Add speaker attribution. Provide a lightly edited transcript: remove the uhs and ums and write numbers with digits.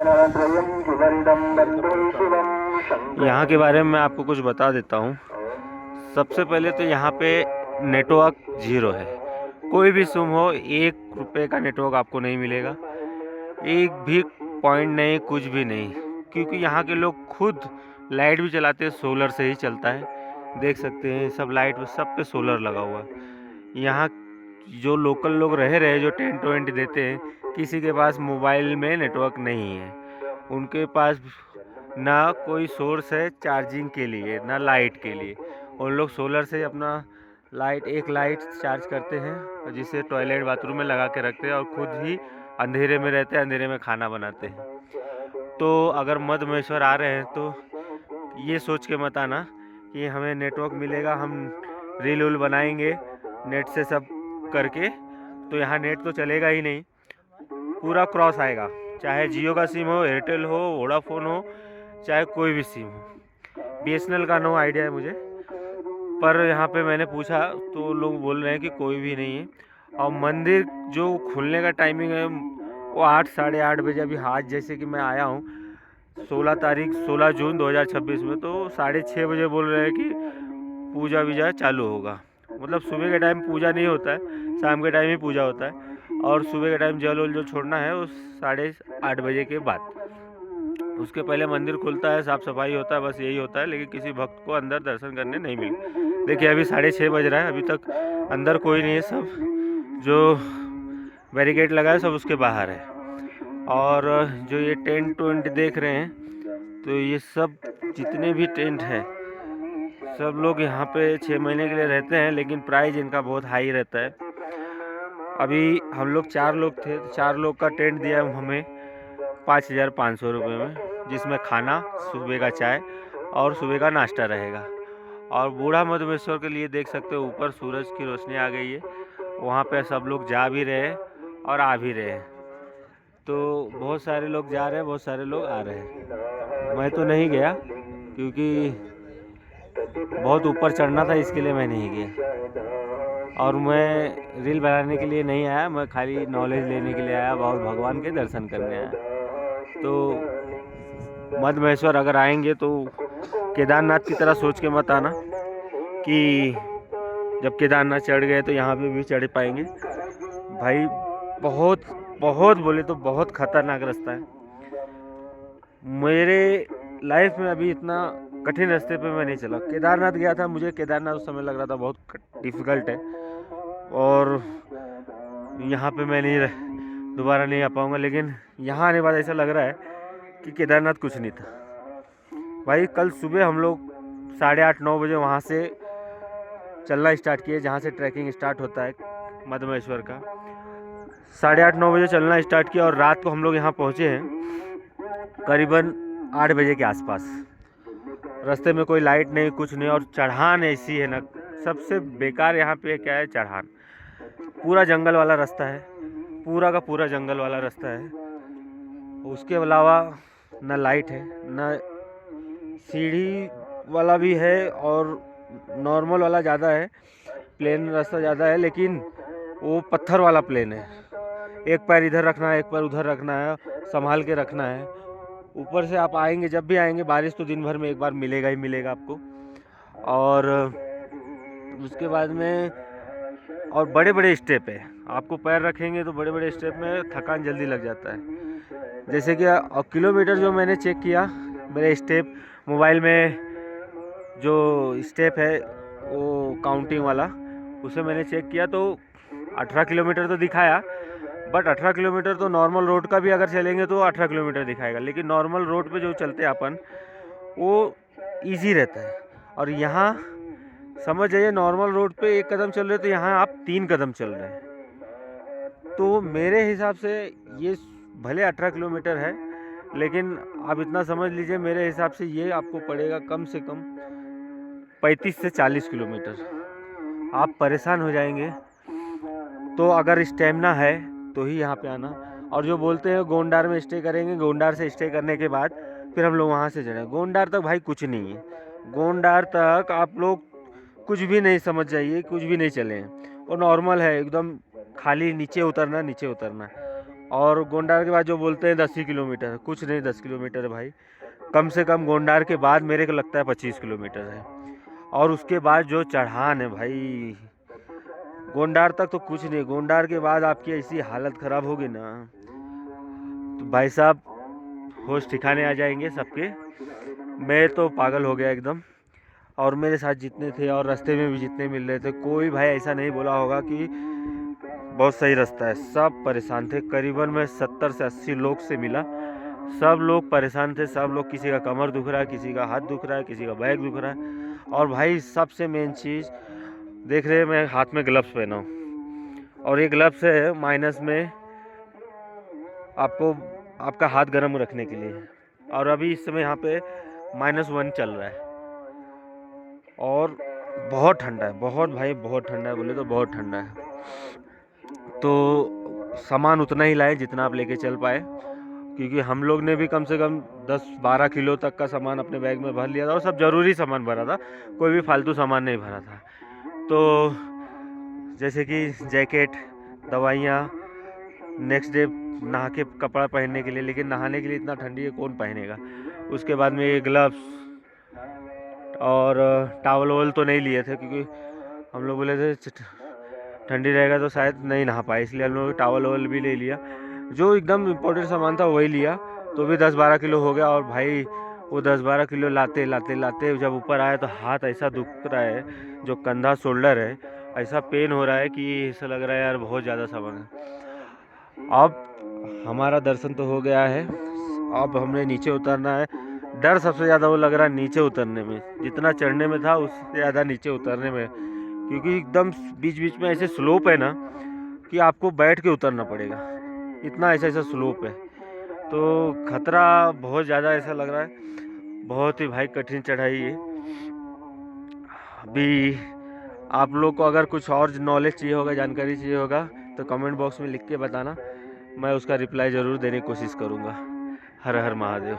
Speaker 1: यहाँ के बारे में मैं आपको कुछ बता देता हूँ। सबसे पहले तो यहाँ पे नेटवर्क ज़ीरो है। कोई भी सिम हो, 1 रुपये का नेटवर्क आपको नहीं मिलेगा। एक भी पॉइंट नहीं, कुछ भी नहीं, क्योंकि यहाँ के लोग खुद लाइट भी चलाते हैं, सोलर से ही चलता है। देख सकते हैं सब लाइट सब पे सोलर लगा हुआ है। यहाँ जो लोकल लोग रह रहे हैं, जो टेंट वेंट देते हैं, किसी के पास मोबाइल में नेटवर्क नहीं है। उनके पास ना कोई सोर्स है चार्जिंग के लिए, ना लाइट के लिए। उन लोग सोलर से अपना एक लाइट चार्ज करते हैं, जिसे टॉयलेट बाथरूम में लगा के रखते हैं और खुद ही अंधेरे में रहते हैं, अंधेरे में खाना बनाते हैं। तो अगर मध्य महेश्वर आ रहे हैं तो ये सोच के मत आना कि हमें नेटवर्क मिलेगा, हम रील उल बनाएंगे नेट से सब करके। तो यहाँ नेट तो चलेगा ही नहीं, पूरा क्रॉस आएगा। चाहे जियो का सिम हो, एयरटेल हो, वोडाफोन हो, चाहे कोई भी सिम हो। BSNL का नो आइडिया है मुझे, पर यहाँ पे मैंने पूछा तो लोग बोल रहे हैं कि कोई भी नहीं है। और मंदिर जो खुलने का टाइमिंग है वो 8 साढ़े 8 बजे। अभी आज जैसे कि मैं आया हूँ 16 जून 2026 में, तो 6:30 बजे बोल रहे हैं कि पूजा विजा चालू होगा। मतलब सुबह के टाइम पूजा नहीं होता है, शाम के टाइम ही पूजा होता है। और सुबह के टाइम जल उल जो छोड़ना है वो 8:30 बजे के बाद। उसके पहले मंदिर खुलता है, साफ़ सफाई होता है, बस यही होता है। लेकिन किसी भक्त को अंदर दर्शन करने नहीं मिले। देखिए अभी 6:30 बज रहा है, अभी तक अंदर कोई नहीं है। सब जो बैरिकेड लगा है सब उसके बाहर है। और जो ये टेंट वेंट देख रहे हैं, तो ये सब जितने भी टेंट हैं, सब लोग यहाँ पे 6 महीने के लिए रहते हैं, लेकिन प्राइस इनका बहुत हाई रहता है। अभी हम लोग 4 लोग थे, 4 लोग का टेंट दिया हमें 5,500 रुपये में, जिसमें खाना, सुबह का चाय और सुबह का नाश्ता रहेगा। और बूढ़ा मधुमेश्वर के लिए देख सकते हो ऊपर सूरज की रोशनी आ गई है, वहाँ पे सब लोग जा भी रहे हैं और आ भी रहे हैं। तो बहुत सारे लोग जा रहे हैं, बहुत सारे लोग आ रहे हैं। मैं तो नहीं गया क्योंकि बहुत ऊपर चढ़ना था, इसके लिए मैं नहीं गया। और मैं रील बनाने के लिए नहीं आया, मैं खाली नॉलेज लेने के लिए आया और भगवान के दर्शन करने आया। तो मध्य महेश्वर अगर आएंगे तो केदारनाथ की तरह सोच के मत आना कि जब केदारनाथ चढ़ गए तो यहाँ पे भी चढ़ पाएंगे। भाई बहुत बहुत बोले तो बहुत खतरनाक रास्ता है। मेरे लाइफ में अभी इतना कठिन रास्ते पे मैं नहीं चला। केदारनाथ गया था, मुझे केदारनाथ उस समय लग रहा था बहुत डिफ़िकल्ट है, और यहाँ पे मैं नहीं दोबारा नहीं आ पाऊँगा। लेकिन यहाँ आने बाद ऐसा लग रहा है कि केदारनाथ कुछ नहीं था। भाई कल सुबह हम लोग 8:30-9 बजे वहाँ से चलना स्टार्ट किए, जहाँ से ट्रैकिंग स्टार्ट होता है मध्य महेश्वर का। 8:30-9 बजे चलना स्टार्ट किया और रात को हम लोग यहाँ पहुँचे हैं करीबन 8 बजे के आसपास। रास्ते में कोई लाइट नहीं, कुछ नहीं, और चढ़ान ऐसी है ना, सबसे बेकार यहाँ पे क्या है, चढ़ान। पूरा जंगल वाला रास्ता है, पूरा का पूरा जंगल वाला रास्ता है। उसके अलावा ना लाइट है, ना सीढ़ी वाला भी है, और नॉर्मल वाला ज़्यादा है, प्लेन रास्ता ज़्यादा है, लेकिन वो पत्थर वाला प्लेन है। एक पैर इधर रखना है, एक पैर उधर रखना है, संभाल के रखना है। ऊपर से आप आएंगे, जब भी आएंगे, बारिश तो दिन भर में एक बार मिलेगा ही मिलेगा आपको। और उसके बाद में और बड़े बड़े स्टेप है, आपको पैर रखेंगे तो बड़े बड़े स्टेप में थकान जल्दी लग जाता है। जैसे कि किलोमीटर जो मैंने चेक किया, मेरे स्टेप मोबाइल में जो स्टेप है वो काउंटिंग वाला, उसे मैंने चेक किया तो 18 किलोमीटर तो दिखाया। बट 18 किलोमीटर तो नॉर्मल रोड का भी अगर चलेंगे तो 18 किलोमीटर दिखाएगा, लेकिन नॉर्मल रोड पे जो चलते हैं अपन, वो इजी रहता है। और यहाँ समझ जाइए, नॉर्मल रोड पे 1 कदम चल रहे तो यहाँ आप 3 कदम चल रहे हैं। तो मेरे हिसाब से ये भले 18 किलोमीटर है, लेकिन आप इतना समझ लीजिए, मेरे हिसाब से ये आपको पड़ेगा कम से कम 35 से 40 किलोमीटर। आप परेशान हो जाएंगे। तो अगर स्टेमिना है तो ही यहाँ पे आना। और जो बोलते हैं गोंडार में स्टे करेंगे, गोंडार से स्टे करने के बाद फिर हम लोग वहाँ से चढ़े, गोंडार तक भाई कुछ नहीं है। गोंडार तक आप लोग कुछ भी नहीं समझ जाइए, कुछ भी नहीं चले हैं। वो नॉर्मल है एकदम, खाली नीचे उतरना नीचे उतरना। और गोंडार के बाद जो बोलते हैं 10 ही किलोमीटर, कुछ नहीं 10 किलोमीटर है भाई। कम से कम गोंडार के बाद मेरे को लगता है 25 किलोमीटर है। और उसके बाद जो चढ़ान है भाई, गोंडार तक तो कुछ नहीं, गोंडार के बाद आपकी ऐसी हालत ख़राब होगी ना तो भाई साहब होश ठिकाने आ जाएंगे सबके। मैं तो पागल हो गया एकदम। और मेरे साथ जितने थे और रास्ते में भी जितने मिल रहे थे, कोई भाई ऐसा नहीं बोला होगा कि बहुत सही रास्ता है। सब परेशान थे। करीबन मैं 70 से 80 लोग से मिला, सब लोग परेशान थे। सब लोग, किसी का कमर दुख रहा है, किसी का हाथ दुख रहा है, किसी का बैग दुख रहा है। और भाई सबसे मेन चीज़ देख रहे हैं, मैं हाथ में ग्लव्स पहना हूँ और ये ग्लव्स है माइनस में आपको आपका हाथ गर्म रखने के लिए। और अभी इस समय यहाँ पे -1 चल रहा है और बहुत ठंडा है, बहुत भाई बहुत ठंडा है, बोले तो बहुत ठंडा है। तो सामान उतना ही लाए जितना आप लेके चल पाए, क्योंकि हम लोग ने भी कम से कम 10-12 किलो तक का सामान अपने बैग में भर लिया था और सब ज़रूरी सामान भरा था, कोई भी फालतू सामान नहीं भरा था। तो जैसे कि जैकेट, दवाइयाँ, नेक्स्ट डे नहा के कपड़ा पहनने के लिए, लेकिन नहाने के लिए इतना ठंडी है कौन पहनेगा। उसके बाद में ये ग्लव्स और टावल वावल तो नहीं लिए थे, क्योंकि हम लोग बोले थे ठंडी रहेगा तो शायद नहीं नहा पाए, इसलिए हम लोग टावल वावल भी ले लिया। जो एकदम इम्पोर्टेंट सामान था वही लिया, तो भी 10-12 किलो हो गया। और भाई वो 10-12 किलो लाते लाते लाते जब ऊपर आया तो हाथ ऐसा दुख रहा है, जो कंधा शोल्डर है ऐसा पेन हो रहा है कि ऐसा लग रहा है यार बहुत ज़्यादा सामान है। अब हमारा दर्शन तो हो गया है, अब हमने नीचे उतरना है। डर सबसे ज़्यादा वो लग रहा है नीचे उतरने में, जितना चढ़ने में था उससे ज़्यादा नीचे उतरने में, क्योंकि एकदम बीच बीच में ऐसे स्लोप है ना कि आपको बैठ के उतरना पड़ेगा, इतना ऐसा ऐसा स्लोप है। तो खतरा बहुत ज़्यादा ऐसा लग रहा है, बहुत ही भाई कठिन चढ़ाई है। अभी आप लोग को अगर कुछ और नॉलेज चाहिए होगा, जानकारी चाहिए होगा, तो कमेंट बॉक्स में लिख के बताना, मैं उसका रिप्लाई ज़रूर देने की कोशिश करूँगा। हर हर महादेव।